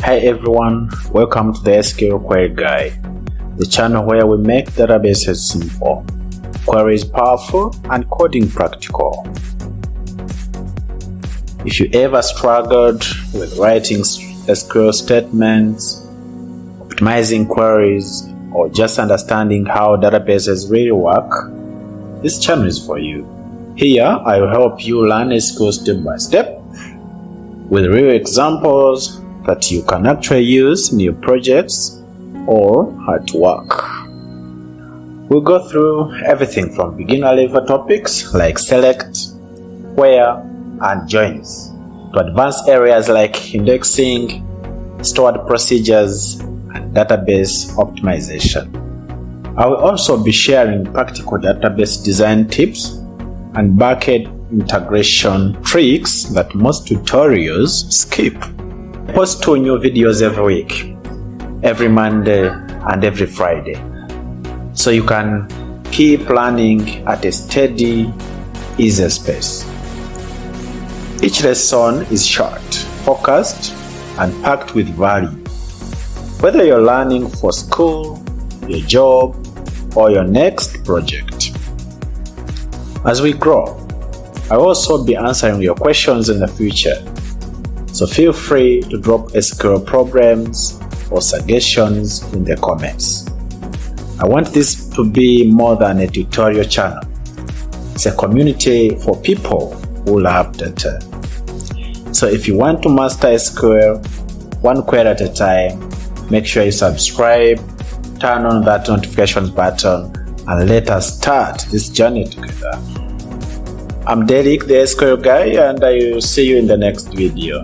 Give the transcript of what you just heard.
Hi everyone, welcome to the SQL Query Guy, the channel where we make databases simple, queries powerful, and coding practical. If you ever struggled with writing SQL statements, optimizing queries, or just understanding how databases really work, this channel is for you. Here, I will help you learn SQL step by step with real examples that you can actually use in your projects or at work. We'll go through everything from beginner level topics like select, where, and joins to advanced areas like indexing, stored procedures, and database optimization. I will also be sharing practical database design tips and backend integration tricks that most tutorials skip. I post 2 new videos every week, every Monday and every Friday, so you can keep learning at a steady, easy pace. Each lesson is short, focused, and packed with value. Whether you're learning for school, your job, or your next project. As we grow, I'll also be answering your questions in the future, so feel free to drop SQL problems or suggestions in the comments. I want this to be more than a tutorial channel. It's a community for people who love data. So if you want to master SQL one query at a time, make sure you subscribe, turn on that notification button, and let us start this journey together. I'm Derek, the SQL Guy, and I will see you in the next video.